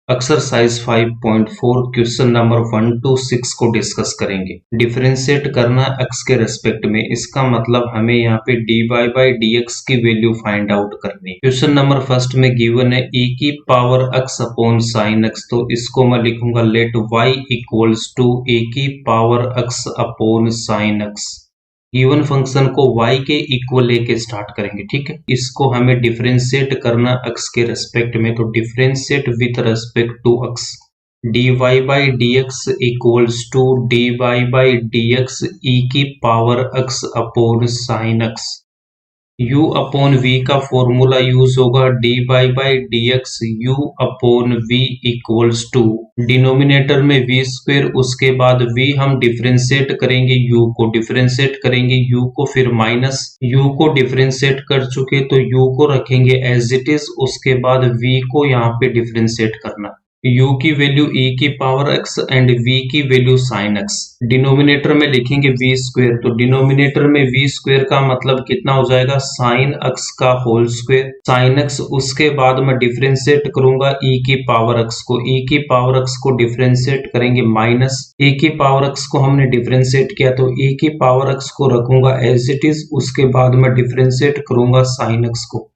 Exercise 5.4 question number 1 to 6 को discuss करेंगे। Differentiate करना x के रेस्पेक्ट में, इसका मतलब हमें यहाँ पे dy बाई dx की वैल्यू फाइंड आउट करनी है। क्वेश्चन नंबर फर्स्ट में गिवन है e की power x upon sine x, तो इसको मैं लिखूंगा let y equals to e की power x upon sine x। Given function को y के इक्वल लेके स्टार्ट करेंगे, ठीक है। इसको हमें डिफरेंशिएट करना x के रेस्पेक्ट में, तो differentiate with respect to x dy by dx equals to dy by dx e की power x upon sine x। u upon v का फॉर्मूला यूज होगा dy by dx u upon v equals to denominator में v square, उसके बाद v हम differentiate करेंगे u को, differentiate करेंगे u को, फिर माइनस u को डिफरेंशिएट कर चुके तो u को रखेंगे एज इट इज, उसके बाद v को यहाँ पे डिफरेंशिएट करना। u की वैल्यू e की पावर x एंड v की वैल्यू साइन x। डिनोमिनेटर में लिखेंगे v स्क्वेयर, तो डिनोमिनेटर में v स्क्वेयर का मतलब कितना हो जाएगा साइन x का होल स्क्वेयर साइन x। उसके बाद मैं डिफरेंशिएट करूंगा e की पावर x को, e की पावर x को डिफरेंशिएट करेंगे माइनस e की पावर x को हमने डिफरेंशिएट किया तो e की पावर x को रखूंगा एज इट इज, उसके बाद मैं डिफरेंशिएट करूंगा साइन x को।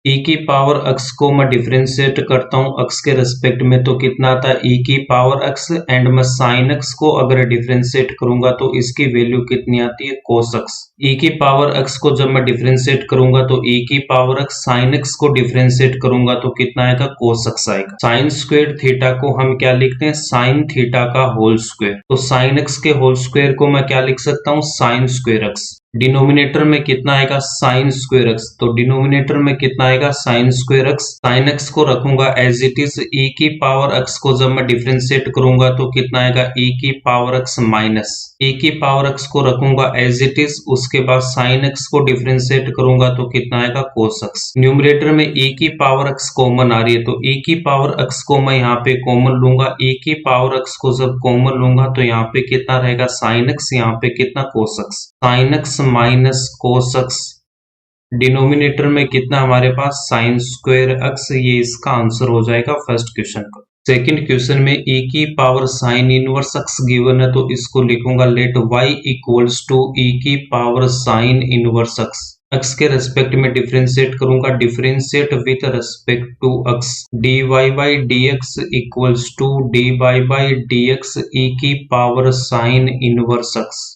e की पावर x को मैं डिफरेंशिएट करता हूँ x के रेस्पेक्ट में, तो कितना आता है e की पावर x एंड मैं साइन x को अगर डिफरेंशिएट करूंगा तो इसकी वैल्यू कितनी आती है कोस x। e की पावर x को जब मैं डिफरेंशिएट करूंगा तो e की पावर x साइन x को डिफरेंशिएट करूंगा तो कितना आएगा कोस x आएगा। साइन स्क्वायर थीटा को हम क्या लिखते हैं साइन थीटा का होल स्क्वायर, तो साइन x के होल स्क्वायर को मैं क्या लिख सकता हूँ साइन स्क्वायर x। डिनोमिनेटर में कितना आएगा साइन स्क्वायर x, तो डिनोमिनेटर में कितना आएगा sine square x। Sine x को रखूंगा एज इट इज, e की पावर x को जब मैं डिफरेंशिएट करूंगा तो कितना आएगा e की पावर x माइनस e की पावर x को रखूंगा एज इट इज, उसके बाद साइन x को डिफरेंशिएट करूंगा तो कितना आएगा कोस x। न्यूमरेटर में e की पावर x कॉमन आ रही है, तो e की पावर x को मैं यहाँ पे कॉमन लूंगा, e की पावर x को जब कॉमन लूंगा तो यहाँ पे कितना रहेगा साइन x, यहाँ पे कितना cos x, sine x minus cos x। Denominator में कितना हमारे पास साइन स्क्वायर x, ये इसका आंसर हो जाएगा फर्स्ट क्वेश्चन का। सेकंड क्वेश्चन में e की power sine inverse x given है, तो इसको लिखूंगा let y equals to e की power sine inverse x। x के रेस्पेक्ट में डिफरेंशिएट करूंगा, differentiate with respect to x dy by dx equals to dy by dx e की power sine inverse x।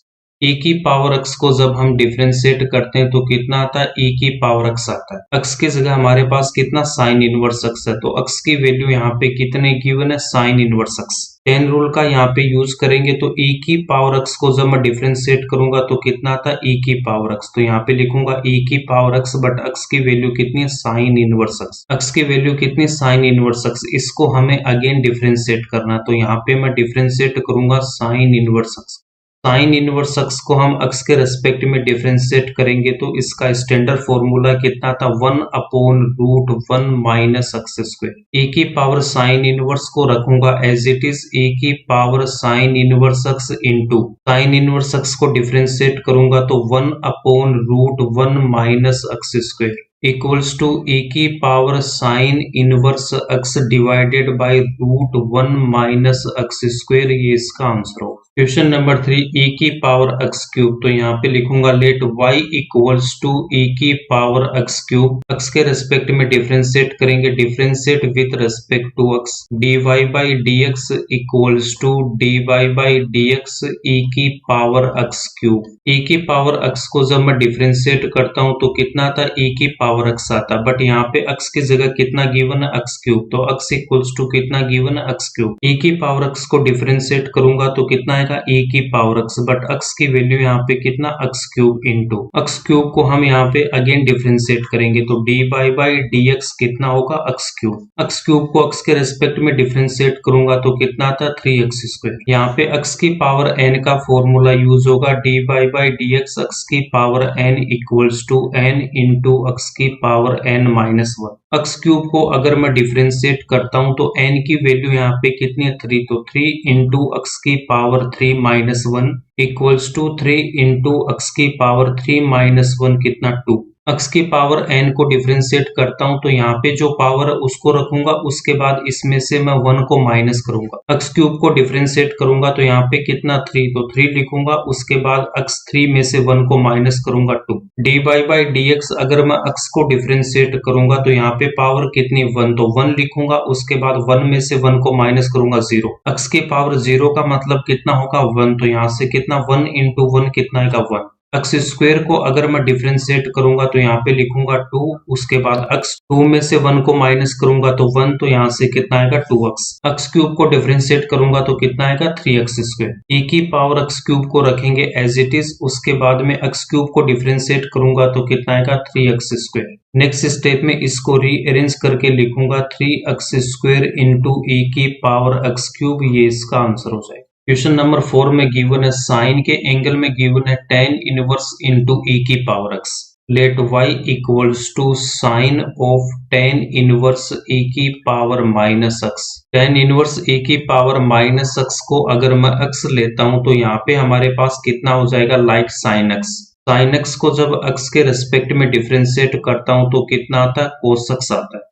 e की power x को जब हम differentiate करते हैं तो कितना आता है e की पावर x आता है। x की जगह हमारे पास कितना साइन इनवर्स x है, तो x की वैल्यू यहाँ पे कितने गिवन है साइन इनवर्स x। 10 रूल का यहाँ पे यूज करेंगे तो e की पावर x को जब मैं डिफरेंशिएट करूंगा तो कितना आता है e की पावर x, तो यहाँ पे लिखूंगा e की पावर x, बट x की वैल्यू कितनी है साइन इनवर्स x। x की वैल्यू कितनी साइन इनवर्स x, इसको हमें अगेन डिफरेंशिएट करना, तो यहाँ पे मैं डिफरेंशिएट करूंगा sign inverse x। Sign inverse x को हम x के रेस्पेक्ट में डिफरेंशिएट करेंगे तो इसका स्टैंडर्ड फॉर्मूला कितना था 1 upon root 1 minus x square. e की पावर साइन इनवर्स को रखूंगा एज इट इज, e की power sine inverse x into sine inverse x को डिफरेंशिएट करूंगा तो 1 upon root 1 minus x square equals to e की power sine inverse x divided by root 1 minus x square, ये इसका answer होगा। Question number 3 e की power x cube, तो यहाँ पे लिखूंगा let y equals to e की पावर x क्यूब। x के रेस्पेक्ट में डिफरेंशिएट करेंगे, differentiate with respect to x dy by dx equals to dy by dx e की पावर x क्यूब। e की पावर x को जब मैं differentiate करता हूँ तो कितना आता है e की पावर x आता है, बट यहाँ पे x की जगह कितना गिवन है x क्यूब, तो x इक्वल्स टू कितना गिवन है x क्यूब। e की पावर x को डिफरेंशिएट करूंगा तो कितना आएगा e की पावर x, बट x की वैल्यू यहाँ पे कितना x cube into x cube को हम यहाँ पे अगेन डिफरेंशिएट करेंगे तो dy बाई dx कितना होगा x क्यूब। x क्यूब को x के रेस्पेक्ट में डिफरेंशिएट करूंगा तो कितना आता है 3x स्क्वायर। यहाँ पे x की पावर n का फॉर्मूला यूज होगा dy बाई dx x की power n equals to n into x की power n minus 1। x cube को अगर मैं डिफरेंशिएट करता हूं तो n की वैल्यू यहाँ पे कितनी है 3, तो 3 इंटू x की power 3 minus 1 equals to 3 into x की पावर 3 माइनस 1 कितना 2। x की पावर n को डिफरेंशिएट करता हूं तो यहाँ पे जो पावर है उसको रखूंगा, उसके बाद इसमें से मैं 1 को माइनस करूंगा। x क्यूब को डिफरेंशिएट करूंगा तो यहाँ पे कितना 3, तो 3 लिखूंगा, उसके बाद x3 में से 1 को माइनस करूंगा 2। dy बाई dx अगर मैं x को डिफरेंशिएट करूंगा तो यहाँ पे पावर कितनी 1, तो 1 लिखूंगा, उसके बाद 1 में से 1 को माइनस करूंगा 0। x की पावर 0 का मतलब कितना होगा 1, तो यहाँ से कितना 1 इंटू 1 कितना आएगा 1। एक्स स्क्वायर को अगर मैं डिफरेंशिएट करूंगा तो यहाँ पे लिखूंगा 2, उसके बाद x 2 में से 1 को माइनस करूंगा तो 1, तो यहाँ से कितना आएगा 2x। x क्यूब को डिफरेंशिएट करूंगा तो कितना आएगा 3x स्क्वायर। e की पावर x क्यूब को रखेंगे एज इट इज, उसके बाद में x क्यूब को डिफरेंशिएट करूंगा तो कितना आएगा 3x स्क्वायर। नेक्स्ट स्टेप में इसको रीअरेंज करके लिखूंगा 3x स्क्वायर इंटू e की पावर x क्यूब, ये इसका आंसर हो जाएगा। क्वेश्चन नंबर 4 में गिवन है साइन के एंगल में गिवन है tan इनवर्स इंटू e की power x। Let y equals to sine of tan inverse e की power minus x। tan inverse e की पावर माइनस x को अगर मैं x लेता हूं तो यहाँ पे हमारे पास कितना हो जाएगा like sine x। Sine x को जब x के रेस्पेक्ट में डिफरेंशिएट करता हूं तो कितना आता है कोस x आता है।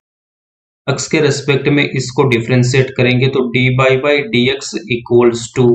x के रेस्पेक्ट में इसको डिफरेंशिएट करेंगे तो dy by dx equals to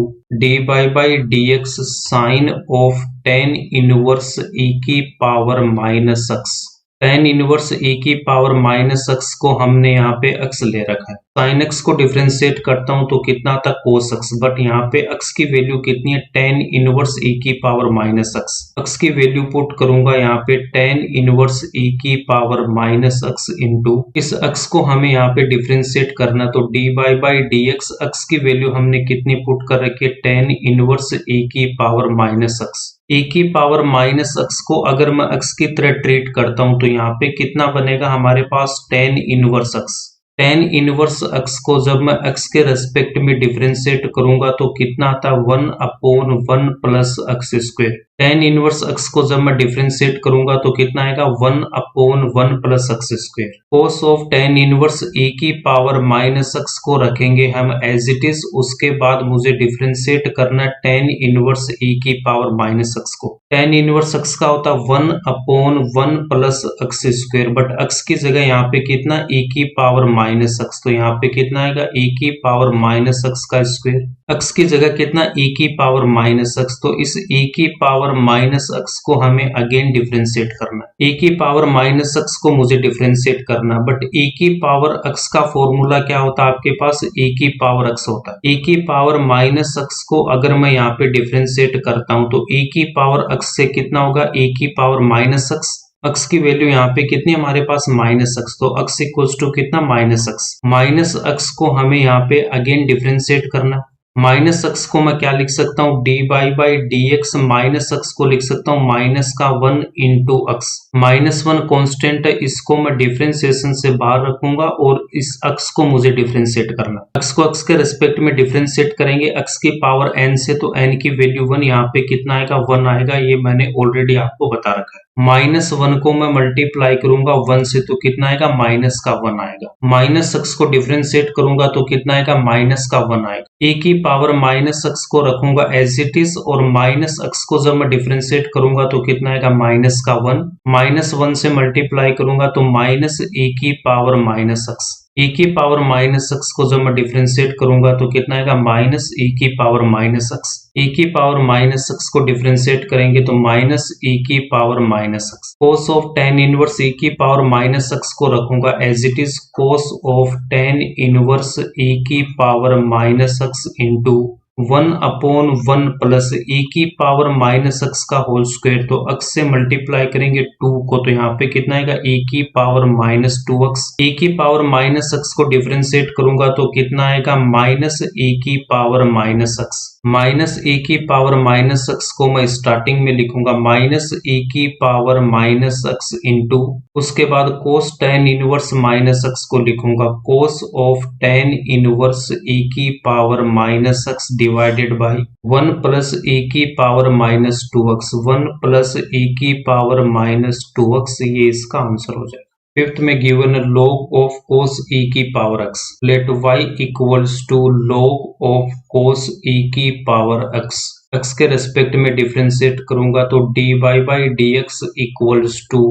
dy by dx sine of tan inverse e की power minus x। tan inverse e की पावर माइनस x को हमने यहाँ पे x ले रखा है। साइन x को डिफरेंशिएट करता हूँ तो कितना आता है कोस x, बट यहाँ पे x की वैल्यू कितनी है tan इनवर्स e की पावर माइनस x। x की वैल्यू पुट करूंगा यहाँ पे tan इनवर्स e की पावर माइनस x इंटू इस x को हमें यहाँ पे डिफरेंशिएट करना, तो dy बाई dx x की वैल्यू हमने कितनी पुट कर रखी है tan इनवर्स e की पावर माइनस x। e की पावर माइनस x को अगर मैं x की तरह ट्रीट करता हूं तो यहाँ पे कितना बनेगा हमारे पास tan inverse x। tan inverse x को जब मैं x के रेस्पेक्ट में डिफरेंशिएट करूंगा तो कितना आता है 1/1 plus x square. tan inverse x को जब मैं डिफरेंशिएट करूंगा तो कितना आएगा 1/1 plus x square. Cos of tan inverse e की पावर माइनस x को रखेंगे हम एज इट इज, उसके बाद मुझे डिफरेंशिएट करना tan इनवर्स e की पावर माइनस x को। tan इनवर्स x का होता है 1/1 plus x square, but x की जगह यहाँ पे कितना e की पावर माइनस x, तो यहाँ पे कितना आएगा e की पावर माइनस x का स्क्वायर। x की जगह कितना e की पावर माइनस x, तो इस e की पावर माइनस x को हमें अगेन डिफरेंशिएट करना। e की पावर माइनस x को मुझे डिफरेंशिएट करना, बट e की पावर x का फॉर्मूला क्या होता है आपके पास e की पावर x होता है। e की पावर माइनस x को अगर मैं यहाँ पे डिफरेंशिएट करता हूँ तो e की पावर x से कितना होगा e की पावर माइनस x। x की वैल्यू यहाँ पे कितनी हमारे पास माइनस x, तो x इक्वल्स टू कितना माइनस x। माइनस x को हमें यहाँ पे अगेन डिफरेंशिएट करना। माइनस x को मैं क्या लिख सकता हूँ dy by dx, minus x को लिख सकता हूँ माइनस का 1 इंटू x। -1 कांस्टेंट है, इसको मैं डिफरेंशिएशन से बाहर रखूंगा और इस x को मुझे डिफरेंशिएट करना। x को x के रेस्पेक्ट में डिफरेंशिएट करेंगे x की पावर n से, तो n की वैल्यू 1, यहाँ पे कितना आएगा 1 आएगा, ये मैंने ऑलरेडी आपको बता रखा है। -1 को मैं मल्टीप्लाई करूंगा 1 से तो कितना आएगा माइनस का 1 आएगा। माइनस x को डिफरेंशिएट करूंगा तो कितना आएगा माइनस का 1 आएगा। e की पावर माइनस x को रखूंगा एज इट इज, और माइनस x को जब मैं डिफरेंशिएट करूंगा तो कितना आएगा माइनस का 1। -1 से मल्टीप्लाई करूंगा तो माइनस e की पावर माइनस x। e की पावर माइनस x को जब मैं डिफरेंशिएट करूंगा तो कितना आएगा माइनस e की पावर माइनस x। e की पावर माइनस x को डिफरेंशिएट करेंगे तो माइनस e की power minus x। Cos of tan inverse e की पावर माइनस x को रखूंगा as it is, cos of tan inverse e की power minus x into 1/1 plus e की power minus x का whole square, तो x से multiply करेंगे 2 को तो यहाँ पे कितना आएगा e की पावर माइनस 2x। e की पावर माइनस x को डिफरेंशिएट करूंगा तो कितना आएगा माइनस e की power minus x। Minus e की पावर माइनस x को मैं स्टार्टिंग में लिखूंगा माइनस e की पावर माइनस x इंटू, उसके बाद कोस tan इनवर्स माइनस x को लिखूंगा कोस ऑफ tan इनवर्स e की power minus x divided by 1 plus e की power minus 2x। 1 plus e की पावर माइनस 2x, ये इसका आंसर हो जाएगा। फिफ्थ में given log of cos e की power x। Let y equals to log of cos e की power x। x के रेस्पेक्ट में डिफरेंशिएट करूंगा तो dy by dx equals to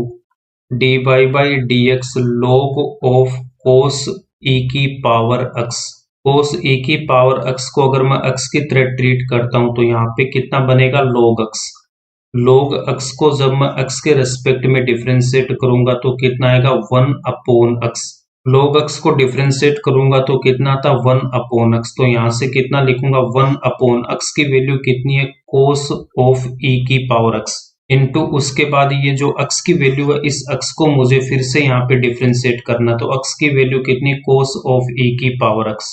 D Y by D X log of cos e की power x। कोस e की power x को अगर मैं x की तरह ट्रीट करता हूं तो यहाँ पे कितना बनेगा log x। log x को जब मैं x के रेस्पेक्ट में डिफरेंशिएट करूंगा तो कितना आएगा 1/x। log x को डिफरेंशिएट करूंगा तो कितना आता 1/x। तो यहाँ से कितना लिखूंगा 1/x की वैल्यू कितनी है कोस ऑफ ई की पावर x इनटू उसके बाद ये जो x की वैल्यू है इस x को मुझे फिर से यहाँ पे डिफरेंशिएट करना। तो x की वैल्यू कितनी कोस ऑफ ई की पावर x।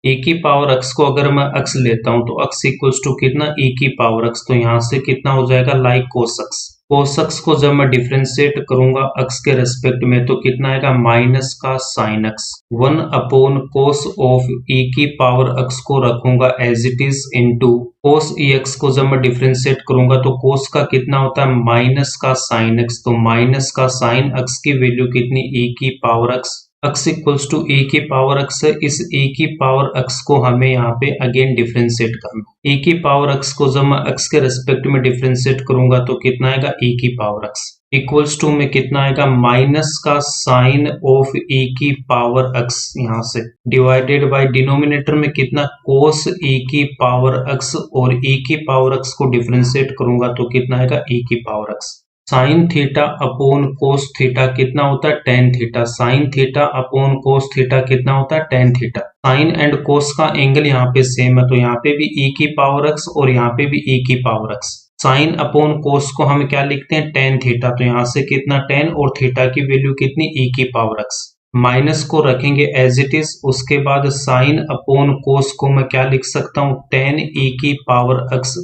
e की पावर x को अगर मैं x लेता हूं तो x इक्वल्स टू कितना e की पावर x। तो यहाँ से कितना हो जाएगा लाइक कोस x। कोस x को जब मैं डिफरेंशिएट करूंगा x के रेस्पेक्ट में तो कितना आएगा माइनस का साइन x। 1/कोस ऑफ e की पावर x को रखूंगा as it is into cos ex को जब मैं डिफरेंशिएट करूंगा तो कोस का कितना होता है माइनस का साइन x। तो माइनस का साइन x की वैल्यू कितनी e की power x। x equals to e की पावर x है। इस e की पावर x को हमें यहाँ पे अगेन डिफरेंशिएट करना। e की पावर x को जब मैं x के रेस्पेक्ट में डिफरेंशिएट करूंगा तो कितना आएगा e की पावर x इक्वल्स टू में कितना आएगा माइनस का साइन ऑफ e की पावर x यहाँ से डिवाइडेड बाय डिनोमिनेटर में कितना कोस e की पावर x और e की पावर x को डिफरेंशिएट करूंगा तो कितना आएगा e की power x। Sine theta upon cos theta कितना होता है tan theta. Sine theta upon cos theta कितना होता है tan theta. Sine and cos का एंगल यहाँ पे सेम है तो यहाँ पे भी e की पावर x और यहाँ पे भी e की पावर x। साइन अपॉन कोस को हम क्या लिखते हैं टेन थीटा। तो यहाँ से कितना टेन और थीटा की वैल्यू कितनी e की पावर x। माइनस को रखेंगे एज इट इज। उसके बाद साइन अपॉन कोस को मैं क्या लिख सकता हूँ टेन e की पावर x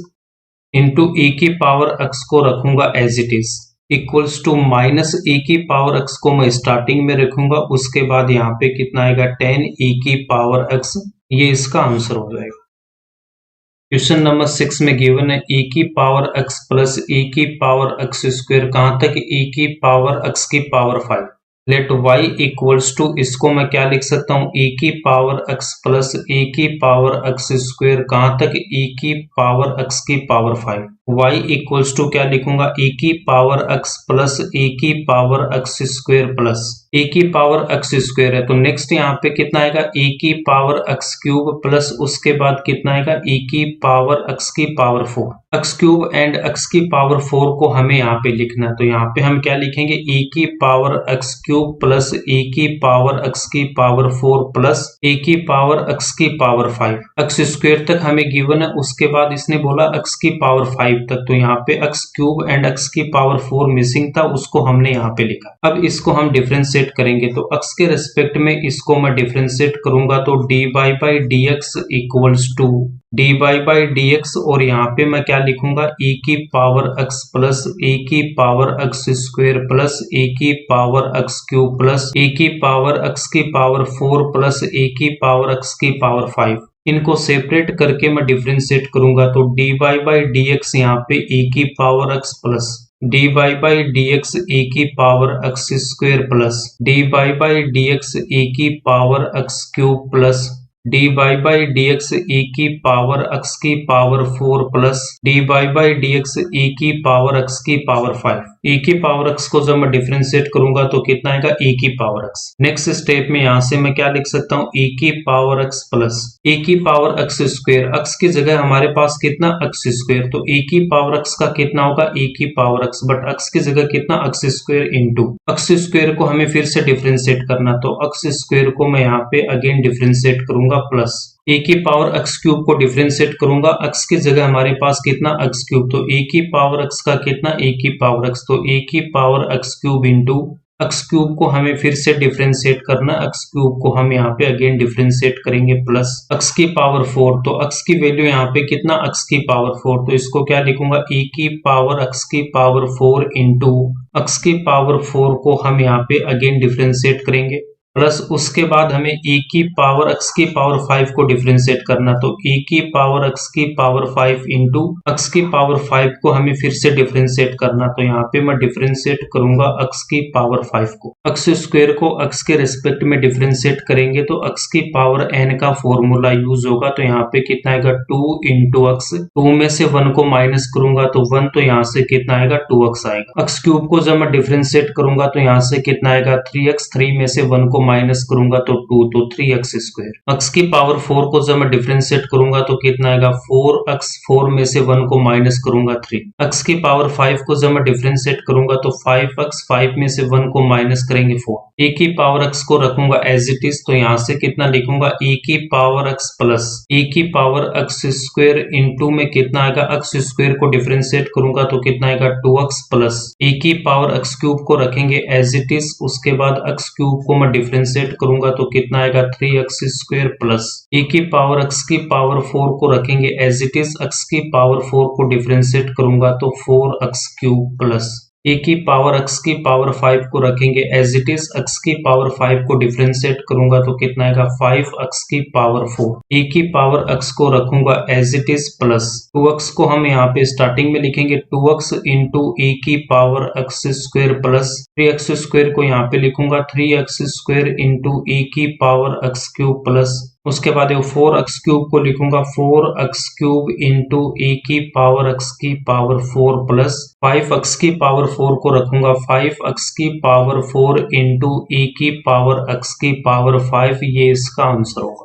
इंटू e की पावर x को रखूंगा as it is equals to minus e की पावर x को मैं स्टार्टिंग में रखूंगा। उसके बाद यहाँ पे कितना आएगा टेन e की पावर x। ये इसका आंसर हो जाएगा। क्वेश्चन नंबर 6 में गिवन है e की पावर x प्लस e की पावर x स्क्वायर कहाँ तक e की पावर x की power 5। Let y equals to इसको मैं क्या लिख सकता हूँ e की पावर x प्लस e की पावर x स्क्वायर कहाँ तक e की पावर x की पावर 5। y इक्वल्स टू क्या लिखूंगा e की पावर x प्लस e की power x square plus e की पावर x स्क्वायर है तो नेक्स्ट यहाँ पे कितना आएगा e की पावर x क्यूब प्लस उसके बाद कितना आएगा e की पावर x की power 4। x cube and x की पावर 4 को हमें यहाँ पे लिखना है तो यहाँ पे हम क्या लिखेंगे e की power x cube plus e की पावर x की पावर 4 प्लस e की पावर x की पावर 5। x स्क्वायर तक हमें गिवन है उसके बाद इसने बोला x की पावर 5 तक तो यहाँ पे x क्यूब एंड x की पावर 4 मिसिंग था उसको हमने यहाँ पे लिखा। अब इसको हम डिफरेंशिएट करेंगे तो x के रेस्पेक्ट में इसको मैं डिफरेंशिएट करूंगा तो dy by D x equals to dy by D x और यहाँ पे मैं क्या लिखूंगा e की पावर x प्लस e की power x square plus e की power x cube plus e की पावर x की पावर 4 प्लस e की पावर x की पावर 5। इनको सेपरेट करके मैं डिफरेंशिएट करूंगा तो dy बाई डी एक्स यहाँ पे e की power x plus dy by D x e की power x square plus dy by D x e की power x cube plus dy by D x e की power x की power 4 plus dy by D x e की power x की power 5। e की power x को जब मैं differentiate करूंगा तो कितना आएगा e की पावर x। नेक्स्ट स्टेप में यहाँ से मैं क्या लिख सकता हूँ e की पावर x प्लस e की पावर x स्क्वायर। x की जगह हमारे पास कितना x स्क्वायर तो e की पावर x का कितना होगा e की पावर x बट x की जगह कितना x square into x square को हमें फिर से डिफरेंशिएट करना तो x स्क्वायर को मैं यहाँ पे अगेन डिफरेंशिएट करूंगा प्लस e की पावर x क्यूब को डिफरेंशिएट करूंगा x की जगह हमारे पास कितना x क्यूब तो e की पावर x का कितना e की पावर x तो e की power x cube into x cube को हमें फिर से डिफरेंशिएट करना। x क्यूब को हम यहाँ पे अगेन डिफरेंशिएट करेंगे प्लस x की पावर 4 तो x की वैल्यू यहाँ पे कितना x की पावर 4 तो इसको क्या लिखूंगा e की पावर x की पावर 4 इंटू x की पावर 4 को हम यहाँ पे अगेन डिफरेंशिएट करेंगे प्लस उसके बाद हमें e की पावर x की पावर 5 को डिफरेंशिएट करना, तो e की पावर x की पावर 5 इंटू x की पावर 5 को हमें फिर से डिफरेंशिएट करना, तो यहाँ पे मैं डिफरेंशिएट करूंगा x की पावर 5 को। x स्क्वायर को x के रिस्पेक्ट में डिफरेंशिएट करेंगे तो x की पावर n का फॉर्मूला यूज होगा, तो यहाँ पे कितना आएगा 2 इंटू x, 2 में से 1 को माइनस करूंगा तो 1, तो यहाँ से कितना आएगा 2x आएगा। x क्यूब को जब मैं डिफरेंशिएट करूंगा तो यहाँ से कितना आएगा 3x, 3 में से 1 को माइनस करूंगा तो 2, तो 3x स्क्वायर। x की पावर 4 को जब मैं डिफरेंशिएट करूंगा तो कितना आएगा 4x, 4 में से 1 को माइनस करूंगा 3। x की पावर 5 को जब मैं डिफरेंशिएट करूंगा तो 5x, 5 में से 1 को माइनस करेंगे 4। e की पावर x को रखूंगा एज इट इज, तो यहाँ से कितना लिखूंगा e की पावर x प्लस e की पावर x स्क्वायर इंटू में कितना आएगा x स्क्वायर को डिफरेंशिएट करूंगा तो कितना आएगा 2x प्लस e की पावर x क्यूब को रखेंगे एज इट इज, उसके बाद x क्यूब को मैं डिफरेंशिएट करूंगा तो कितना आएगा 3x स्क्वायर प्लस e की पावर x की पावर 4 को रखेंगे एज इट इज, x की पावर 4 को डिफरेंशिएट करूंगा तो 4x क्यूब प्लस e की पावर x की पावर 5 को रखेंगे एज इट इज, x की पावर 5 को डिफरेंशिएट करूंगा तो कितना आएगा 5x की पावर 4। e की पावर x को रखूंगा as it is plus 2x को हम यहाँ पे स्टार्टिंग में लिखेंगे 2x इंटू e की power x square plus 3x square को यहाँ पे लिखूंगा 3x स्क्वायर इंटू e की पावर x क्यूब प्लस उसके बाद 4x क्यूब को लिखूंगा 4x क्यूब इंटू e की पावर x की पावर 4 प्लस 5x की पावर 4 को रखूंगा 5x की पावर 4 इंटू e की पावर x की पावर 5, ये इसका आंसर होगा।